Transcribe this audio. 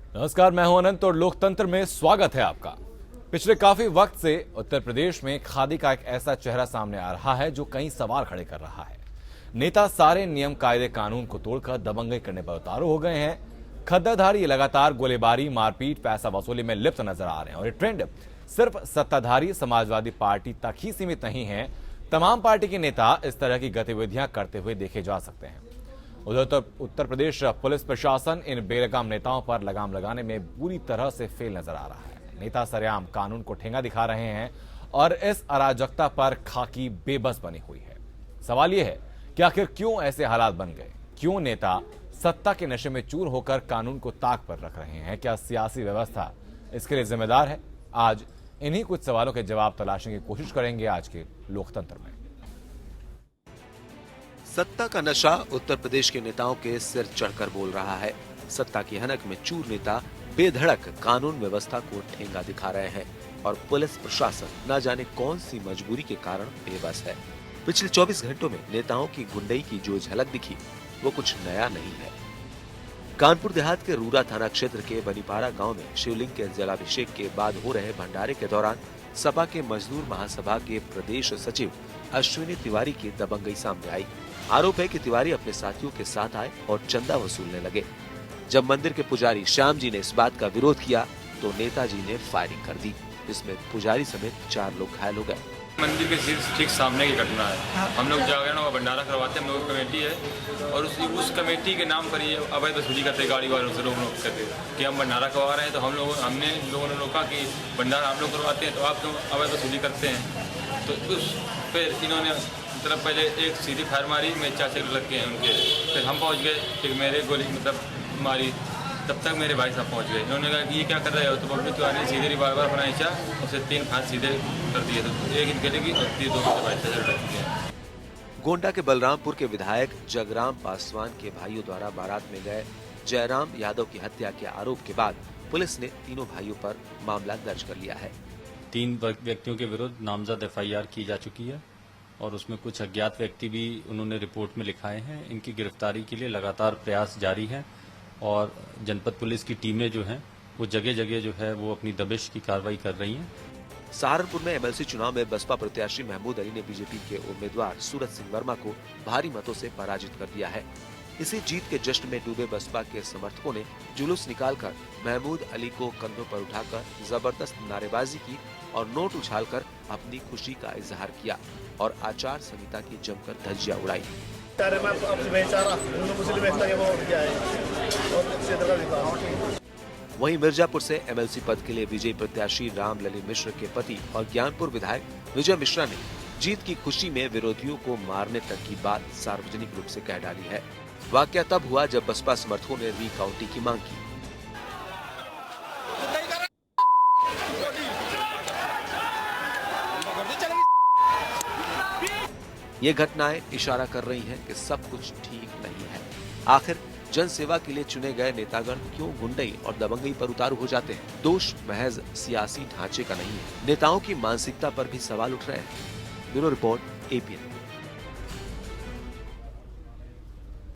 नमस्कार, मैं हूं अनंत और लोकतंत्र में स्वागत है आपका। पिछले काफी वक्त से उत्तर प्रदेश में खादी का एक ऐसा चेहरा सामने आ रहा है जो कई सवाल खड़े कर रहा है। नेता सारे नियम कायदे कानून को तोड़कर दबंगई करने पर उतारू हो गए हैं। खद्दरधारी लगातार गोलीबारी, मारपीट, पैसा वसूली में लिप्त नजर आ रहे हैं और ये ट्रेंड सिर्फ सत्ताधारी समाजवादी पार्टी तक ही सीमित नहीं है। तमाम पार्टी के नेता इस तरह की गतिविधियां करते हुए देखे जा सकते हैं। उधर तो उत्तर प्रदेश पुलिस प्रशासन इन बेलगाम नेताओं पर लगाम लगाने में पूरी तरह से फेल नजर आ रहा है। नेता सरेआम कानून को ठेंगा दिखा रहे हैं और इस अराजकता पर खाकी बेबस बनी हुई है। सवाल यह है कि आखिर क्यों ऐसे हालात बन गए? क्यों नेता सत्ता के नशे में चूर होकर कानून को ताक पर रख रहे हैं? क्या सियासी व्यवस्था इसके लिए जिम्मेदार है? आज इन्हीं कुछ सवालों के जवाब तलाशने की कोशिश करेंगे आज के लोकतंत्र में। सत्ता का नशा उत्तर प्रदेश के नेताओं के सिर चढ़कर बोल रहा है। सत्ता की हनक में चूर नेता बेधड़क कानून व्यवस्था को ठेंगा दिखा रहे हैं और पुलिस प्रशासन न जाने कौन सी मजबूरी के कारण बेबस है। पिछले 24 घंटों में नेताओं की गुंडई की जो झलक दिखी वो कुछ नया नहीं है। कानपुर देहात के रूरा थाना क्षेत्र के बनीपारा गांव में शिवलिंग के जलाभिषेक के बाद हो रहे भंडारे के दौरान सपा के मजदूर महासभा के प्रदेश सचिव अश्विनी तिवारी की दबंगई सामने आई। आरोप है कि तिवारी अपने साथियों के साथ आए और चंदा वसूलने लगे। जब मंदिर के पुजारी श्याम जी ने इस बात का विरोध किया तो नेताजी ने फायरिंग कर दी, जिसमें पुजारी समेत 4 लोग घायल हो गए। मंदिर के ठीक सामने की घटना है। हम लोग जागरण का भंडारा करवाते हैं, हम लोग कमेटी है और उस कमेटी के नाम पर ये अवैध वसूली करते गाड़ी वालों से लोग करते कि हम भंडारा करवा रहे हैं। तो हमने लोगों ने रोका कि भंडारा हम लोग करवाते हैं तो आप क्यों अवैध वसूली करते हैं। तो उस फिर इन्होंने तरफ पहले एक सीधी फायर मारी, मेरे चाचे लग गए उनके। फिर हम पहुँच गए, फिर मेरे गोली मारी, तब तक मेरे भाई साहब पहुंच गए। इन्होंने कहा कि ये क्या कर रहे हो? तो बबलू तिवारी ने सीधे रिवाल्वर बनाई चाह उसे 3 फांस सीधे कर दिए। तो एक इन गले की और 2 भाई साहब रख दिए। गोंडा के बलरामपुर के विधायक जगराम पासवान के भाइयों द्वारा बारात में गए जयराम यादव की हत्या के आरोप के बाद पुलिस ने तीनों भाइयों पर मामला दर्ज कर लिया है। 3 व्यक्तियों के विरुद्ध नामजद FIR की जा चुकी है और उसमें कुछ अज्ञात व्यक्ति भी उन्होंने रिपोर्ट में लिखाए हैं। इनकी गिरफ्तारी के लिए लगातार प्रयास जारी है और जनपद पुलिस की टीमें जो हैं वो जगह जगह जो है वो अपनी दबिश की कार्रवाई कर रही हैं। सहारनपुर में MLC चुनाव में बसपा प्रत्याशी महमूद अली ने बीजेपी के उम्मीदवार सूरज सिंह वर्मा को भारी मतों से पराजित कर दिया है। इसी जीत के जश्न में डूबे बसपा के समर्थकों ने जुलूस निकालकर महमूद अली को कंधों पर उठाकर जबरदस्त नारेबाजी की और नोट उछालकर अपनी खुशी का इजहार किया और आचार संहिता की जमकर धज्जियां उड़ाई। वहीं मिर्जापुर से MLC पद के लिए विजयी प्रत्याशी रामलली मिश्र के पति और ज्ञानपुर विधायक विजय मिश्रा ने जीत की खुशी में विरोधियों को मारने तक की बात सार्वजनिक रूप से कह डाली है। वाकया तब हुआ जब बसपा समर्थकों ने रिकाउंटिंग की मांग की। ये घटनाएं इशारा कर रही हैं कि सब कुछ ठीक नहीं है। आखिर जन सेवा के लिए चुने गए नेतागण क्यों गुंडई और दबंगई पर उतारू हो जाते हैं? दोष महज सियासी ढांचे का नहीं है, नेताओं की मानसिकता पर भी सवाल उठ रहे हैं। Bureau report APN।